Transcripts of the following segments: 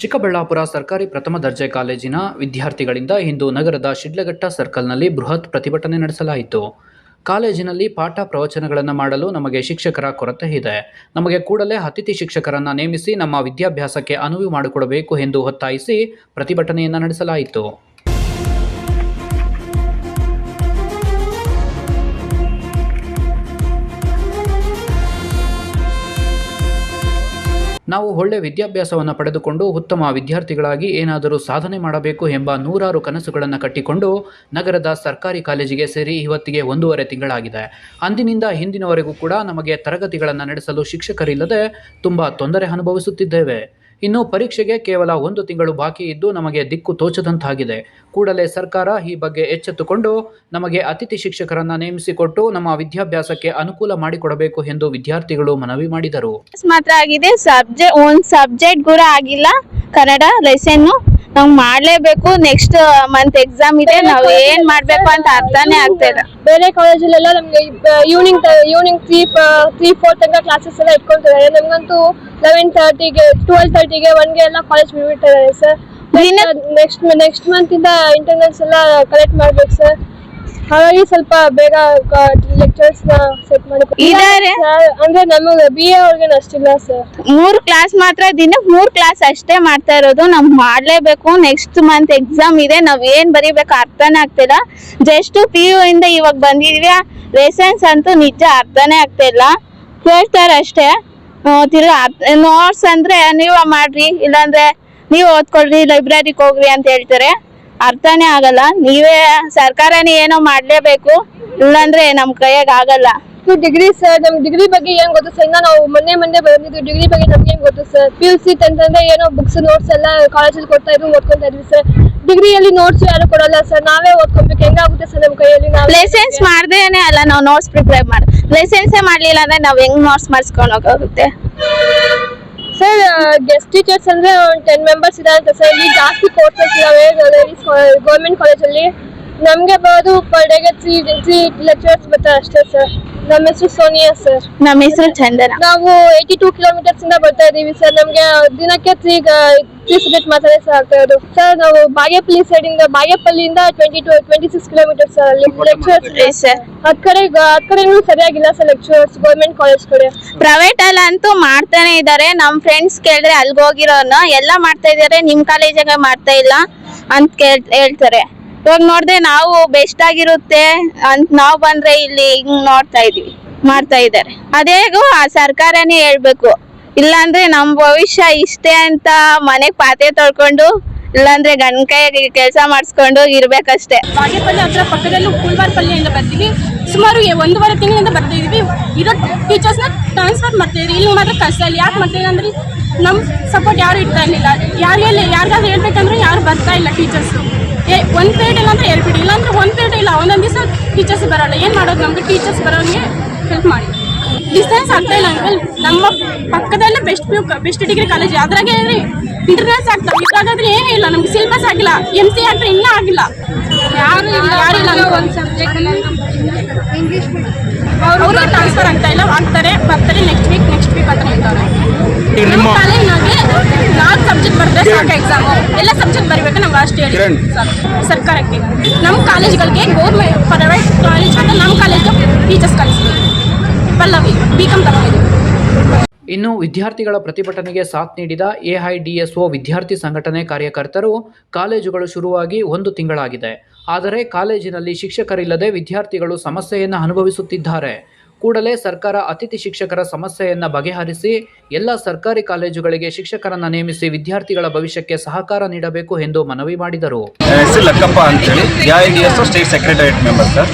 ಚಿಕ್ಕಬಳ್ಳಾಪುರ ಸರ್ಕಾರಿ ಪ್ರಥಮ ದರ್ಜೆ ಕಾಲೇಜಿನ ವಿದ್ಯಾರ್ಥಿಗಳಿಂದ ಇಂದು ನಗರದ ಶಿಡ್ಲಘಟ್ಟ ಸರ್ಕಲ್ನಲ್ಲಿ ಬೃಹತ್ ಪ್ರತಿಭಟನೆ ನಡೆಸಲಾಯಿತು. ಕಾಲೇಜಿನಲ್ಲಿ ಪಾಠ ಪ್ರವಚನಗಳನ್ನು ಮಾಡಲು ನಮಗೆ ಶಿಕ್ಷಕರ ಕೊರತೆ ಇದೆ. ನಮಗೆ ಕೂಡಲೇ ಅತಿಥಿ ಶಿಕ್ಷಕರನ್ನು ನೇಮಿಸಿ ನಮ್ಮ ವಿದ್ಯಾಭ್ಯಾಸಕ್ಕೆ ಅನುವು ಮಾಡಿಕೊಡಬೇಕು ಎಂದು ಒತ್ತಾಯಿಸಿ ಪ್ರತಿಭಟನೆಯನ್ನು ನಡೆಸಲಾಯಿತು. ನಾವು ಒಳ್ಳೆ ವಿದ್ಯಾಭ್ಯಾಸವನ್ನು ಪಡೆದುಕೊಂಡು ಉತ್ತಮ ವಿದ್ಯಾರ್ಥಿಗಳಾಗಿ ಏನಾದರೂ ಸಾಧನೆ ಮಾಡಬೇಕು ಎಂಬ ನೂರಾರು ಕನಸುಗಳನ್ನು ಕಟ್ಟಿಕೊಂಡು ನಗರದ ಸರ್ಕಾರಿ ಕಾಲೇಜಿಗೆ ಸೇರಿ ಇವತ್ತಿಗೆ 1.5 ತಿಂಗಳಾಗಿದೆ. ಅಂದಿನಿಂದ ಇಂದಿನವರೆಗೂ ಕೂಡ ನಮಗೆ ತರಗತಿಗಳನ್ನು ನಡೆಸಲು ಶಿಕ್ಷಕರಿಲ್ಲದೆ ತುಂಬ ತೊಂದರೆ ಅನುಭವಿಸುತ್ತಿದ್ದೇವೆ. ಇನ್ನು ಪರೀಕ್ಷೆಗೆ ಕೇವಲ 1 ತಿಂಗಳು ಬಾಕಿ ಇದ್ದು ನಮಗೆ ದಿಕ್ಕು ತೋಚದಂತಾಗಿದೆ. ಕೂಡಲೇ ಸರ್ಕಾರ ಈ ಬಗ್ಗೆ ಎಚ್ಚೆತ್ತುಕೊಂಡು ನಮಗೆ ಅತಿಥಿ ಶಿಕ್ಷಕರನ್ನು ನೇಮಿಸಿಕೊಟ್ಟು ನಮ್ಮ ವಿದ್ಯಾಭ್ಯಾಸಕ್ಕೆ ಅನುಕೂಲ ಮಾಡಿಕೊಡಬೇಕು ಎಂದು ವಿದ್ಯಾರ್ಥಿಗಳು ಮನವಿ ಮಾಡಿದರು. ಮಾತ್ರ ಆಗಿದೆ, ಒಂದು ಸಬ್ಜೆಕ್ಟ್ ಕೂಡ ಆಗಿಲ್ಲ. ಕನ್ನಡ ಲೆಸನ್ ನಾವು ಮಾಡಲೇಬೇಕು. ನೆಕ್ಸ್ಟ್ ಮಂತ್ ಎಕ್ಸಾಮ್ ಇದೆ, ನಾವು ಏನ್ ಮಾಡ್ಬೇಕು ಅಂತ ಅರ್ಥನೇ ಆಗ್ತಿಲ್ಲ. ಬೇರೆ ಕಾಲೇಜಲ್ಲೆಲ್ಲ ನಮ್ಗೆ ಈವ್ನಿಂಗ್ 3-4 ತನಕ ಕ್ಲಾಸಸ್ ಎಲ್ಲ ಇಟ್ಕೊಂತಿದ್ದಾರೆ. ನಮ್ಗಂತೂ 11:30ಗೆ 12:30ಗೆ 1ಗೆ ಎಲ್ಲ ಕಾಲೇಜ್ ಬಿಡ್ಬಿಟ್ಟಿದ್ದಾರೆ ಸರ್. ನೆಕ್ಸ್ಟ್ ಮಂತ್ ಇಂದ ಇಂಟರ್ನಲ್ಸ್ ಎಲ್ಲ ಕಲೆಕ್ಟ್ ಮಾಡ್ಬೇಕು ಸರ್. ಹಾಗಾಗಿ ಸ್ವಲ್ಪ ಬೇಗ ಲೆಕ್ಚರ್ಸ್ ನ ಸೆಟ್ ಮಾಡಿದ್ದಾರೆ. ಅಂದ್ರೆ ನಮಗೆ BA ಅವ್ರಿಗೆ ಅಷ್ಟಿಲ್ಲ ಸರ್. 3 ಕ್ಲಾಸ್ ಮಾತ್ರ, ದಿನಕ್ಕೆ 3 ಕ್ಲಾಸ್ ಅಷ್ಟೇ ಮಾಡ್ತಾ ಇರೋದು. ನಾವು ಮಾಡ್ಲೇಬೇಕು. ನೆಕ್ಸ್ಟ್ ಮಂತ್ ಎಕ್ಸಾಮ್ ಇದೆ, ನಾವ್ ಏನ್ ಬರೀಬೇಕು ಅರ್ಥನೇ ಆಗ್ತಿಲ್ಲ. ಜಸ್ಟ್ PU ಇಂದ ಇವಾಗ ಬಂದಿದ್ವಿ. ಲೆಸನ್ಸ್ ಅಂತೂ ನಿಜ ಅರ್ಥನೇ ಆಗ್ತಿಲ್ಲ. ಹೇಳ್ತಾರೆ ಅಷ್ಟೇ. ತಿರ್ಗಾ ನೋಟ್ಸ್ ಅಂದ್ರೆ ನೀವ ಮಾಡ್ರಿ, ಇಲ್ಲಾಂದ್ರೆ ನೀವು ಓದ್ಕೊಳ್ರಿ, ಲೈಬ್ರರಿಗೆ ಹೋಗ್ರಿ ಅಂತ ಹೇಳ್ತಾರೆ. ಅರ್ಥನೇ ಆಗಲ್ಲ. ನೀವೇ ಸರ್ಕಾರನೇ ಏನೋ ಮಾಡ್ಲೇಬೇಕು, ಇಲ್ಲಾಂದ್ರೆ ನಮ್ ಕೈಯಾಗ ಆಗಲ್ಲ. ಡಿಗ್ರಿ ಸರ್, ನಮ್ ಡಿಗ್ರಿ ಬಗ್ಗೆ ಏನ್ ಗೊತ್ತು ಸರ್? ನಾವು ಮೊನ್ನೆ ಬಂದಿದ್ದು ಡಿಗ್ರಿ ಬಗ್ಗೆ ನಮ್ಗೆ ಏನ್ ಗೊತ್ತು ಸರ್? PUC ಅಂತಂದ್ರೆ ಏನೋ ಬುಕ್ಸ್ ನೋಟ್ಸ್ ಎಲ್ಲ ಕಾಲೇಜಲ್ಲಿ ಕೊಡ್ತಾ ಇದ್ರು, ಓದ್ಕೊಂತಾ ಇದ್ವಿ ಸರ್. ಡಿಗ್ರಿಯಲ್ಲಿ ನೋಟ್ಸ್ ಯಾರು ಕೊಡಲ್ಲ ಸರ್, ನಾವೇ ಓದ್ಕೊಬೇಕು. ಹೆಂಗಾಗುತ್ತೆ ಸರ್ ನಮ್ ಕೈಯಲ್ಲಿ? ಲೆಸನ್ಸ್ ಮಾಡ್ದೇನೆ ಅಲ್ಲ ನಾವು ನೋಟ್ಸ್ ಪ್ರಿಪೇರ್ ಮಾಡಿ. ಲೆಸನ್ಸೇ ಮಾಡ್ಲಿಲ್ಲ ಅಂದ್ರೆ ನಾವ್ ಹೆಂಗ್ ನೋಟ್ಸ್ ಮಾಡಿಸ್ಕೊಂಡು ಹೋಗುತ್ತೆ ಸರ್? ಗೆಸ್ಟ್ ಟೀಚರ್ಸ್ ಅಂದ್ರೆ 10 ಮೆಂಬರ್ಸ್ ಇದಾರೆ ಸರ್. ಇಲ್ಲಿ ಜಾಸ್ತಿ ಕೋರ್ಸಸ್ ಇದಾವೆ ಗೌರ್ಮೆಂಟ್ ಕಾಲೇಜಲ್ಲಿ. ನಮ್ಗೆ ಬರೋದು ಪರ್ ಡೇಗೆ 3 ಲೆಕ್ಚರ್ಸ್ ಬರ್ತಾರೆ ಅಷ್ಟೇ ಸರ್. ನಮ್ಮ ಹೆಸರು ಸೋನಿಯಾ ಸರ್. ನಮ್ಮ ಹೆಸರು ಚಂದನ. ನಾವು 82 ಕಿಲೋಮೀಟರ್ಸ್ ಇಂದ ಬರ್ತಾ ಇದೀವಿ ಸರ್. ನಮ್ಗೆ ದಿನಕ್ಕೆ 3 ಸಬ್ಜೆಕ್ಟ್ ಮಾತಾಡೇ ಆಗ್ತಾ ಇರೋದು ಸರ್. ನಾವು ಬಾಗೇಪಲ್ಲಿಯಿಂದ 26 ಕಿಲೋಮೀಟರ್ಸ್ ಸರ್. ಅಲ್ಲಿ ಲೆಕ್ಚರ್ಸ್ ಅದ್ ಕಡೆನೂ ಸರಿಯಾಗಿಲ್ಲ ಸರ್ ಲೆಕ್ಚರ್ಸ್. ಗೌರ್ಮೆಂಟ್ ಕಾಲೇಜ್ ಕಡೆ ಪ್ರೈವೇಟ್ ಅಲ್ಲ ಅಂತೂ ಮಾಡ್ತಾನೆ ಇದಾರೆ. ನಮ್ ಫ್ರೆಂಡ್ಸ್ ಕೇಳಿದ್ರೆ ಅಲ್ಗ ಹೋಗಿರೋನ ಎಲ್ಲ ಮಾಡ್ತಾ ಇದಾರೆ, ನಿಮ್ ಕಾಲೇಜಾಗ ಮಾಡ್ತಾ ಇಲ್ಲ ಅಂತ ಹೇಳ್ತಾರೆ. ಇವಾಗ ನೋಡ್ದೆ ನಾವು ಬೆಸ್ಟ್ ಆಗಿರುತ್ತೆ ಅಂತ ನಾವ್ ಬಂದ್ರೆ ಇಲ್ಲಿ ಹಿಂಗ್ ನೋಡ್ತಾ ಇದೀವಿ, ಮಾಡ್ತಾ ಇದಾರೆ. ಅದೇಗೋ ಆ ಸರ್ಕಾರನೇ ಹೇಳ್ಬೇಕು. ಇಲ್ಲಾಂದ್ರೆ ನಮ್ ಭವಿಷ್ಯ ಇಷ್ಟೇ ಅಂತ ಮನೆಗ್ ಪಾತ್ರೆ ತೊಳ್ಕೊಂಡು, ಇಲ್ಲಾಂದ್ರೆ ಗಂಡ ಕೈ ಕೆಲಸ ಮಾಡಿಸ್ಕೊಂಡು ಇರ್ಬೇಕಷ್ಟೇ. ಬಾಗೇಪಲ್ಲಿ ಹತ್ರ ಪಕ್ಕದಲ್ಲೂ ಕುಲ್ವಾರ್ಪಲ್ಲಿಯಿಂದ ಬರ್ತೀವಿ. ಸುಮಾರು 1.5 ತಿಂಗಳಿಂದ ಬರ್ತಾ ಇದೀವಿ. ಇರೋ ಟೀಚರ್ಸ್ನ ಟ್ರಾನ್ಸ್ಫರ್ ಮಾಡ್ತಾ ಇದ್ರಿ. ಇಲ್ಲಿ ಮಾತ್ರ ಕಷ್ಟ ಇಲ್ಲ. ಯಾಕೆ ಮಾಡ್ತಾ ಇಲ್ಲ ಅಂದ್ರೆ ನಮ್ ಸಪೋರ್ಟ್ ಯಾರು ಇಡ್ತಾ ಇರಲಿಲ್ಲ. ಯಾರಿಗಾದ್ರೂ ಹೇಳ್ಬೇಕಂದ್ರೆ ಯಾರು ಬರ್ತಾ ಇಲ್ಲ ಟೀಚರ್ಸು. ಒಂದು ಪೀರಿಯಡ್ ಇಲ್ಲ ಅಂದ್ರೆ 2 ಪೀರಿಯಡ್, ಇಲ್ಲಾಂದ್ರೆ 1 ಪೀರಿಯಡ್ ಇಲ್ಲ, ಒಂದೊಂದು ದಿವಸ ಟೀಚರ್ಸ್ ಬರೋಲ್ಲ. ಏನು ಮಾಡೋದು? ನಮ್ಗೆ ಟೀಚರ್ಸ್ ಬರೋಂಗೆ ಹೆಲ್ಪ್ ಮಾಡಿ. ಡಿಸ್ಟೆನ್ಸ್ ಆಗ್ತಾ ಇಲ್ಲ ಅಂಕಲ್. ನಮ್ಮ ಪಕ್ಕದಲ್ಲೇ ಬೆಸ್ಟ್ ಡಿಗ್ರಿ ಕಾಲೇಜ್, ಅದ್ರಾಗೆ ಇಂಟರ್ನಲ್ಸ್ ಆಗ್ತಾವೆ. ಇದಾಗಾದ್ರೆ ಏನೂ ಇಲ್ಲ. ನಮ್ಗೆ ಸಿಲೆಬಸ್ ಆಗಿಲ್ಲ. MC ಆಗ್ತಾ ಇನ್ನೂ ಆಗಿಲ್ಲ. ಯಾರು ಇಲ್ಲ. ಒಂದು ಸಬ್ಜೆಕ್ಟ್ ಇಂಗ್ಲೀಷ್ ಅವರು ಟ್ರಾನ್ಸ್ಫರ್ ಆಗ್ತಾ ಇಲ್ಲ. ಬರ್ತಾರೆ ನೆಕ್ಸ್ಟ್ ವೀಕ್ ಅಂತ ಹೇಳ್ತಾರೆ. ನಮ್ಮ ಕಾಲೇಜಿನಾಗೆ 4 ಸಬ್ಜೆಕ್ಟ್ ಬರ್ತದೆ ಸಾಕು. ಎಕ್ಸಾಮು ಎಲ್ಲ ಸಬ್ಜೆಕ್ಟ್ ಬರೀಬೇಕು. ನಾವು ಅಷ್ಟೇ ಹೇಳಿ ಸರ್ಕಾರಕ್ಕೆ. ನಮ್ಮ ಕಾಲೇಜ್ಗಳಿಗೆ ಗೌರ್ಮೆಂಟ್ ಪ್ರೈವೇಟ್ ಕಾಲೇಜ್ ಅಂತ ನಮ್ಮ ಕಾಲೇಜು ಟೀಚರ್ಸ್ ಕಲಿಸ್ತೀವಿ. ಪಲ್ಲವಿ BCom ತಗೊಂಡಿದ್ದೀವಿ. ಇನ್ನು ವಿದ್ಯಾರ್ಥಿಗಳ ಪ್ರತಿಭಟನೆಗೆ ಸಾಥ್ ನೀಡಿದ AIDSO ವಿದ್ಯಾರ್ಥಿ ಸಂಘಟನೆ ಕಾರ್ಯಕರ್ತರು, ಕಾಲೇಜುಗಳು ಶುರುವಾಗಿ 1 ತಿಂಗಳಾಗಿದೆ, ಆದರೆ ಕಾಲೇಜಿನಲ್ಲಿ ಶಿಕ್ಷಕರಿಲ್ಲದೆ ವಿದ್ಯಾರ್ಥಿಗಳು ಸಮಸ್ಯೆಯನ್ನು ಅನುಭವಿಸುತ್ತಿದ್ದಾರೆ. ಕೂಡಲೇ ಸರ್ಕಾರ ಅತಿಥಿ ಶಿಕ್ಷಕರ ಸಮಸ್ಯೆಯನ್ನು ಬಗೆಹರಿಸಿ ಎಲ್ಲ ಸರ್ಕಾರಿ ಕಾಲೇಜುಗಳಿಗೆ ಶಿಕ್ಷಕರನ್ನು ನೇಮಿಸಿ ವಿದ್ಯಾರ್ಥಿಗಳ ಭವಿಷ್ಯಕ್ಕೆ ಸಹಕಾರ ನೀಡಬೇಕು ಎಂದು ಮನವಿ ಮಾಡಿದರು. ಲಕ್ಕಪ್ಪ ಅಂತೇಳಿ AIDSO state secretariat member sir.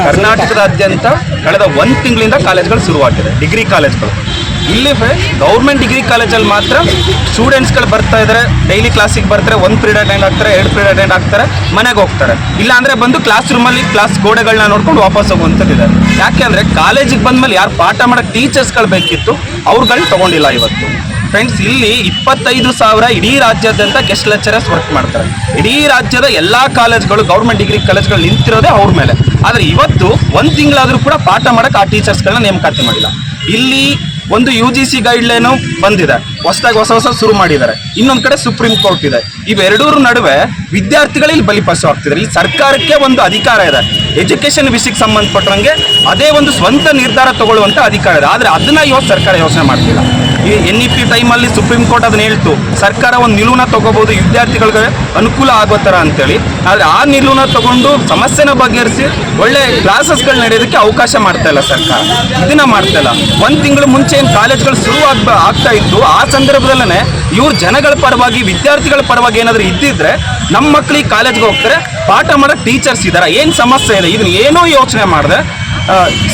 ಕರ್ನಾಟಕದಾದ್ಯಂತ ಕಳೆದ 1 ತಿಂಗಳಿಂದ ಕಾಲೇಜ್ಗಳು ಶುರುವಾಗಿದೆ, ಡಿಗ್ರಿ ಕಾಲೇಜ್ಗಳು. ಇಲ್ಲಿ ಗೌರ್ಮೆಂಟ್ ಡಿಗ್ರಿ ಕಾಲೇಜಲ್ಲಿ ಮಾತ್ರ ಸ್ಟೂಡೆಂಟ್ಸ್ಗಳು ಬರ್ತಾ ಇದ್ದಾರೆ. ಡೈಲಿ ಕ್ಲಾಸಿಗೆ ಬರ್ತಾರೆ, 1 ಪೀರಿಯಡ್ ಅಟೆಂಡ್ ಆಗ್ತಾರೆ, 2 ಪೀರಿಯಡ್ ಅಟೆಂಡ್ ಆಗ್ತಾರೆ, ಮನೆಗೆ ಹೋಗ್ತಾರೆ. ಇಲ್ಲ ಅಂದರೆ ಬಂದು ಕ್ಲಾಸ್ ರೂಮಲ್ಲಿ ಕ್ಲಾಸ್ ಗೋಡೆಗಳನ್ನ ನೋಡ್ಕೊಂಡು ವಾಪಸ್ ಹೋಗುವಂಥದ್ದಿದ್ದಾರೆ. ಯಾಕೆ ಅಂದರೆ ಕಾಲೇಜಿಗೆ ಬಂದಮೇಲೆ ಯಾರು ಪಾಠ ಮಾಡೋಕ್ಕೆ ಟೀಚರ್ಸ್ಗಳು ಬೇಕಿತ್ತು, ಅವ್ರುಗಳು ತೊಗೊಂಡಿಲ್ಲ ಇವತ್ತು. ಫ್ರೆಂಡ್ಸ್, ಇಲ್ಲಿ 25,000 ಇಡೀ ರಾಜ್ಯಾದ್ಯಂತ ಗೆಸ್ಟ್ ಲೆಕ್ಚರರ್ಸ್ ವರ್ಕ್ ಮಾಡ್ತಾರೆ. ಇಡೀ ರಾಜ್ಯದ ಎಲ್ಲ ಕಾಲೇಜ್ಗಳು, ಗೌರ್ಮೆಂಟ್ ಡಿಗ್ರಿ ಕಾಲೇಜ್ಗಳು ನಿಂತಿರೋದೇ ಅವ್ರ ಮೇಲೆ. ಆದರೆ ಇವತ್ತು 1 ತಿಂಗಳಾದರೂ ಕೂಡ ಪಾಠ ಮಾಡೋಕ್ಕೆ ಆ ಟೀಚರ್ಸ್ಗಳನ್ನ ನೇಮಕಾತಿ ಮಾಡಿಲ್ಲ. ಇಲ್ಲಿ ಒಂದು UGC ಗೈಡ್ಲೈನು ಬಂದಿದೆ. ಹೊಸ ಶುರು ಮಾಡಿದ್ದಾರೆ. ಇನ್ನೊಂದ್ ಕಡೆ ಸುಪ್ರೀಂ ಕೋರ್ಟ್ ಇದೆ. ಇವೆರಡೂರ ನಡುವೆ ವಿದ್ಯಾರ್ಥಿಗಳಲ್ಲಿ ಬಲಿಪಶು ಆಗ್ತಿದ್ದಾರೆ. ಈ ಸರ್ಕಾರಕ್ಕೆ ಒಂದು ಅಧಿಕಾರ ಇದೆ, ಎಜುಕೇಶನ್ ವಿಷಯಕ್ಕೆ ಸಂಬಂಧಪಟ್ಟಂಗೆ ಅದೇ ಒಂದು ಸ್ವಂತ ನಿರ್ಧಾರ ತಗೊಳ್ಳುವಂತ ಅಧಿಕಾರ ಇದೆ. ಆದ್ರೆ ಅದನ್ನ ಇವತ್ತು ಸರ್ಕಾರ ಯೋಚನೆ ಮಾಡ್ತಿಲ್ಲ. ಈ NEP ಟೈಮಲ್ಲಿ ಸುಪ್ರೀಂ ಕೋರ್ಟ್ ಅದನ್ನ ಹೇಳ್ತು, ಸರ್ಕಾರ ಒಂದು ನಿಲುವನ್ನ ತಗೋಬಹುದು ವಿದ್ಯಾರ್ಥಿಗಳಿಗೆ ಅನುಕೂಲ ಆಗೋ ತರ ಅಂತೇಳಿ. ಆದ್ರೆ ಆ ನಿಲುವನ್ನ ತಗೊಂಡು ಸಮಸ್ಯೆನ ಬಗೆಹರಿಸಿ ಒಳ್ಳೆ ಕ್ಲಾಸಸ್ಗಳು ನಡೆಯೋದಕ್ಕೆ ಅವಕಾಶ ಮಾಡ್ತಾ ಇಲ್ಲ ಸರ್ಕಾರ. ಇದನ್ನ ಮಾಡ್ತಾ ಇಲ್ಲ. ಒಂದ್ ತಿಂಗಳು ಮುಂಚೆ ಏನ್ ಕಾಲೇಜ್ಗಳು ಶುರು ಆಗ್ತಾ ಇತ್ತು, ಆ ಸಂದರ್ಭದಲ್ಲೇ ಇವ್ರು ಜನಗಳ ಪರವಾಗಿ ವಿದ್ಯಾರ್ಥಿಗಳ ಪರವಾಗಿ ಏನಾದ್ರು ಇದ್ದಿದ್ರೆ ನಮ್ಮ ಮಕ್ಕಳಿಗೆ ಕಾಲೇಜ್ಗೆ ಹೋಗ್ತಾರೆ, ಪಾಠ ಮಾಡೋ ಟೀಚರ್ಸ್ ಇದಾರ, ಏನ್ ಸಮಸ್ಯೆ ಇದೆ ಇದನ್ನ ಏನೋ ಯೋಚನೆ ಮಾಡಿದೆ.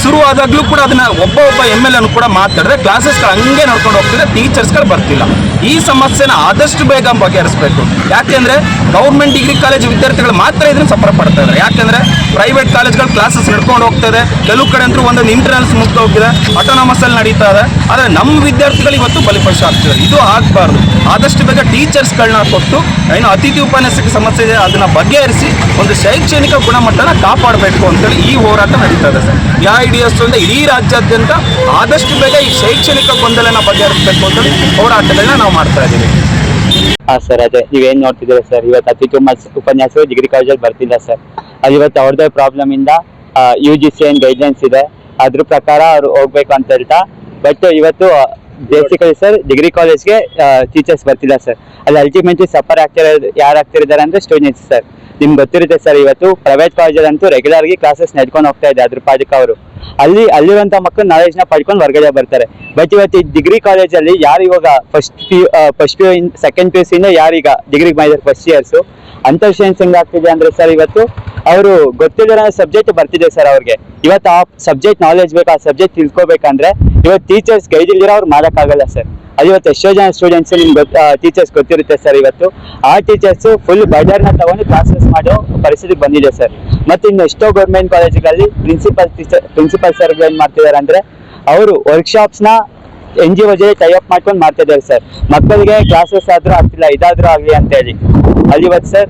ಶುರುವಾದಾಗ್ಲೂ ಕೂಡ ಅದನ್ನ ಒಬ್ಬ MLA ಕೂಡ ಮಾತಾಡಿದ್ರೆ ಕ್ಲಾಸಸ್ಗಳು ಹಂಗೆ ನಡ್ಕೊಂಡು ಹೋಗ್ತಿದೆ, ಟೀಚರ್ಸ್ಗಳು ಬರ್ತಿಲ್ಲ. ಈ ಸಮಸ್ಯೆನ ಆದಷ್ಟು ಬೇಗ ಬಗೆಹರಿಸಬೇಕು. ಯಾಕೆಂದ್ರೆ ಗೌರ್ಮೆಂಟ್ ಡಿಗ್ರಿ ಕಾಲೇಜ್ ವಿದ್ಯಾರ್ಥಿಗಳು ಮಾತ್ರ ಇದನ್ನ ಸಫರ್ ಪಡ್ತಾ ಇದ್ದಾರೆ. ಯಾಕೆಂದ್ರೆ ಪ್ರೈವೇಟ್ ಕಾಲೇಜ್ಗಳು ಕ್ಲಾಸಸ್ ನಡ್ಕೊಂಡು ಹೋಗ್ತದೆ, ಕೆಲವು ಕಡೆ ಅಂತೂ ಒಂದೊಂದು ಇಂಟರ್ನಲ್ಸ್ ಮುಗ್ದು ಹೋಗಿದೆ, ಆಟೋನಾಮಸ್ ಅಲ್ಲಿ ನಡೀತಾ ಇದೆ. ಆದ್ರೆ ನಮ್ಮ ವಿದ್ಯಾರ್ಥಿಗಳು ಇವತ್ತು ಬಲಿಪಶು ಆಗ್ತಿದ್ದಾರೆ. ಇದು ಆಗಬಾರ್ದು. ಆದಷ್ಟು ಬೇಗ ಟೀಚರ್ಸ್ಗಳನ್ನ ಕೊಟ್ಟು ಏನು ಅತಿಥಿ ಉಪನ್ಯಾಸಕ ಸಮಸ್ಯೆ ಇದೆ ಅದನ್ನ ಬಗೆಹರಿಸಿ ಒಂದು ಶೈಕ್ಷಣಿಕ ಗುಣಮಟ್ಟನ ಕಾಪಾಡಬೇಕು ಅಂತೇಳಿ ಈ ಹೋರಾಟ ನಡೀತಾ ಇದೆ ಸರ್. AIDS ಇಂದ ಇಡೀ ರಾಜ್ಯಾದ್ಯಂತ ಆದಷ್ಟು ಬೇಗ ಈ ಶೈಕ್ಷಣಿಕ ಗೊಂದಲನ ಬಗೆಹರಿಸಬೇಕು ಅಂತೇಳಿ ಹೋರಾಟಗಳನ್ನ ನಾವು ಮಾಡ್ತಾ ಇದ್ದೀವಿ. ಸರ್ ಅದೇ ನೀವೇನ್ ನೋಡ್ತಿದ್ದೀರಾ ಸರ್, ಇವತ್ತು ಅತಿಥಿ ಉಪನ್ಯಾಸಕರು ಡಿಗ್ರಿ ಕಾಲೇಜಲ್ಲಿ ಬರ್ತಿಲ್ಲ ಸರ್. ಅದು ಇವತ್ತು ಅವ್ರದ್ದೇ ಪ್ರಾಬ್ಲಮ್ ಇಂದ UGC ಏನ್ ಗೈಡ್ಲೈನ್ಸ್ ಇದೆ ಅದ್ರ ಪ್ರಕಾರ ಅವ್ರು ಹೋಗ್ಬೇಕು ಅಂತ ಹೇಳ್ತಾ, ಬಟ್ ಇವತ್ತು ಬೇಸಿಕಲಿ ಸರ್ ಡಿಗ್ರಿ ಕಾಲೇಜ್ಗೆ ಟೀಚರ್ಸ್ ಬರ್ತಿಲ್ಲ ಸರ್. ಅಲ್ಲಿ ಅಲ್ಟಿಮೇಟ್ಲಿ ಸಫರ್ ಯಾರು ಆಗ್ತಿದ್ದಾರೆ ಅಂದ್ರೆ ಸ್ಟೂಡೆಂಟ್ಸ್ ಸರ್. ನಿಮ್ಗೆ ಗೊತ್ತಿರುತ್ತೆ ಸರ್, ಇವತ್ತು ಪ್ರೈವೇಟ್ ಕಾಲೇಜಲ್ಲಂತೂ ರೆಗ್ಯುಲರ್ಗೆ ಕ್ಲಾಸಸ್ ನಡ್ಕೊಂಡು ಹೋಗ್ತಾ ಇದೆ ಅದ್ರ ಪಾಠಕ್ಕೆ ಅವರು. ಅಲ್ಲಿರುವಂಥ ಮಕ್ಕಳು ನಾಲೆಜ್ನ ಪಡ್ಕೊಂಡು ಹೊರಗಡೆ ಬರ್ತಾರೆ. ಬಟ್ ಇವತ್ತು ಈ ಡಿಗ್ರಿ ಕಾಲೇಜಲ್ಲಿ ಯಾರು ಇವಾಗ ಫಸ್ಟ್ PU ಸೆಕೆಂಡ್ PUC ಇಂದ ಯಾರೀಗ ಡಿಗ್ರಿಗೆ ಮಾಡಿದ್ದಾರೆ ಫಸ್ಟ್ ಇಯರ್ಸು, ಅಂಥವ್ರು ಹೆಂಗಾಗ್ತಿದೆ ಅಂದ್ರೆ ಸರ್ ಇವತ್ತು ಅವರು ಗೊತ್ತಿರೋ ಸಬ್ಜೆಕ್ಟ್ ಬರ್ತಿದೆ ಸರ್ ಅವ್ರಿಗೆ. ಇವತ್ತು ಆ ಸಬ್ಜೆಕ್ಟ್ ನಾಲೆಜ್ ಬೇಕು, ಆ ಸಬ್ಜೆಕ್ಟ್ ತಿಳ್ಕೊಬೇಕಂದ್ರೆ ಇವತ್ತು ಟೀಚರ್ಸ್ ಗೈಡ್ ಇಲ್ದಿರೋ ಅವ್ರು ಮಾಡೋಕ್ಕಾಗಲ್ಲ ಸರ್. ಅದು ಇವತ್ತು ಎಷ್ಟೋ ಜನ ಸ್ಟೂಡೆಂಟ್ಸ್ ನಿಮ್ಗೆ ಟೀಚರ್ಸ್ ಗೊತ್ತಿರುತ್ತೆ ಸರ್. ಇವತ್ತು ಆ ಟೀಚರ್ಸ್ ಫುಲ್ ಬರ್ಡರ್ನ ತಗೊಂಡು ಕ್ಲಾಸಸ್ ಮಾಡೋ ಪರಿಸ್ಥಿತಿಗೆ ಬಂದಿದೆ ಸರ್. ಮತ್ತೆ ಇನ್ನು ಎಷ್ಟೋ ಗೌರ್ಮೆಂಟ್ ಕಾಲೇಜುಗಳಲ್ಲಿ ಪ್ರಿನ್ಸಿಪಲ್ ಸರ್ಗಳು ಏನ್ ಮಾಡ್ತಿದ್ದಾರೆ ಅಂದ್ರೆ ಅವರು ವರ್ಕ್ಶಾಪ್ಸ್ನ NGO ಜೊತೆ ಟೈ ಅಪ್ ಮಾಡ್ಕೊಂಡು ಮಾಡ್ತಾ ಇದ್ದಾರೆ ಸರ್. ಮಕ್ಕಳಿಗೆ ಕ್ಲಾಸಸ್ ಆದ್ರೂ ಆಗ್ತಿಲ್ಲ, ಇದಾದ್ರೂ ಆಗ್ಲಿ ಅಂತ ಹೇಳಿ. ಅಲ್ಲಿ ಇವತ್ತು ಸರ್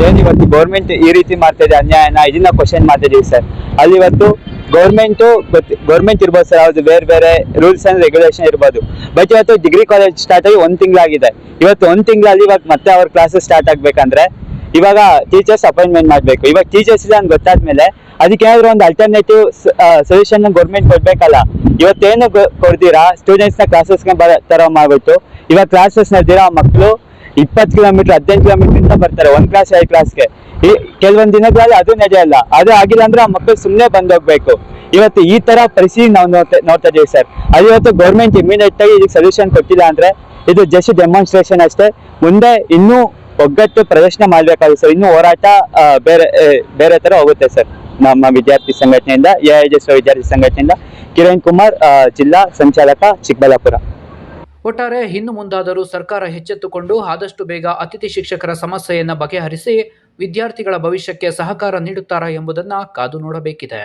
ಏನಿವತ್ತು ಗೌರ್ಮೆಂಟ್ ಈ ರೀತಿ ಮಾಡ್ತಾ ಇದೆ ಅನ್ಯಾಯನ, ಇದನ್ನ ಕ್ವಶನ್ ಮಾಡ್ತಾ ಇದೀವಿ ಸರ್. ಅಲ್ಲಿ ಇವತ್ತು ಗೌರ್ಮೆಂಟ್ ಇರ್ಬೋದು ಸರ್, ಅವ್ರದ್ದು ಬೇರೆ ರೂಲ್ಸ್ ಅಂಡ್ ರೆಗ್ಯುಲೇಷನ್ ಇರ್ಬೋದು. ಬಟ್ ಇವತ್ತು ಡಿಗ್ರಿ ಕಾಲೇಜ್ ಸ್ಟಾರ್ಟ್ ಆಗಿ 1 ತಿಂಗಳಾಗಿದೆ. ಇವತ್ತು 1 ತಿಂಗಳಲ್ಲಿ ಇವಾಗ ಮತ್ತೆ ಅವ್ರ ಕ್ಲಾಸಸ್ ಸ್ಟಾರ್ಟ್ ಆಗ್ಬೇಕಂದ್ರೆ ಇವಾಗ ಟೀಚರ್ಸ್ ಅಪಾಯಿಂಟ್ಮೆಂಟ್ ಮಾಡ್ಬೇಕು. ಇವಾಗ ಟೀಚರ್ಸ್ ಇಲ್ಲ ಅಂತ ಗೊತ್ತಾದ್ಮೇಲೆ ಅದಕ್ಕೆ ಏನಾದ್ರು ಒಂದು ಅಲ್ಟರ್ನೇಟಿವ್ ಸೊಲ್ಯೂಷನ್ ಗೌರ್ಮೆಂಟ್ ಕೊಡ್ಬೇಕಲ್ಲ. ಇವತ್ತೇನು ಕೊಡ್ತೀರಾ, ಸ್ಟೂಡೆಂಟ್ಸ್ ನ ಕ್ಲಾಸಸ್ಗೆ ತರ ಮಾಡ್ಬಿಟ್ಟು ಇವಾಗ ಕ್ಲಾಸಸ್ ನಡೆದಿರೋ ಮಕ್ಕಳು 20 ಕಿಲೋಮೀಟರ್ 15 ಕಿಲೋಮೀಟರ್ ಬರ್ತಾರೆ ಒಂದ್ ಕ್ಲಾಸ್ 2 ಕ್ಲಾಸ್ಗೆ. ಕೆಲವೊಂದ್ ದಿನಗಳಲ್ಲಿ ಅದು ನಡೆಯಲ್ಲ. ಅದು ಆಗಿಲ್ಲ ಅಂದ್ರೆ ಆ ಮಕ್ಕಳು ಸುಮ್ಮನೆ ಬಂದೋಗ್ಬೇಕು. ಇವತ್ತು ಈ ತರ ಪರಿಸ್ಥಿತಿ ನಾವು ನೋಡ್ತಾ ಇದೀವಿ ಸರ್. ಅದು ಇವತ್ತು ಗೌರ್ಮೆಂಟ್ ಇಮಿಡಿಯೇಟ್ ಆಗಿ ಇದಕ್ಕೆ ಸೊಲ್ಯೂಷನ್ ಕೊಟ್ಟಿಲ್ಲ ಅಂದ್ರೆ ಇದು ಜಸ್ಟ್ ಡೆಮಾನ್ಸ್ಟ್ರೇಷನ್ ಅಷ್ಟೇ. ಮುಂದೆ ಇನ್ನೂ ಒಗ್ಗಟ್ಟು ಪ್ರದರ್ಶನ ಮಾಡ್ಬೇಕಾಗುತ್ತೆ ಸರ್. ಇನ್ನೂ ಹೋರಾಟ ಬೇರೆ ತರ ಹೋಗುತ್ತೆ ಸರ್. ನಮ್ಮ ವಿದ್ಯಾರ್ಥಿ ಸಂಘಟನೆಯಿಂದ AIDS ವಿದ್ಯಾರ್ಥಿ ಸಂಘಟನೆಯಿಂದ ಕಿರಣ್ ಕುಮಾರ್, ಜಿಲ್ಲಾ ಸಂಚಾಲಕ, ಚಿಕ್ಕಬಳ್ಳಾಪುರ. ಒಟ್ಟಾರೆ ಇನ್ನು ಮುಂದಾದರೂ ಸರ್ಕಾರ ಎಚ್ಚೆತ್ತುಕೊಂಡು ಆದಷ್ಟು ಬೇಗ ಅತಿಥಿ ಶಿಕ್ಷಕರ ಸಮಸ್ಯೆಯನ್ನು ಬಗೆಹರಿಸಿ ವಿದ್ಯಾರ್ಥಿಗಳ ಭವಿಷ್ಯಕ್ಕೆ ಸಹಕಾರ ನೀಡುತ್ತಾರಾ ಎಂಬುದನ್ನು ಕಾದು ನೋಡಬೇಕಿದೆ.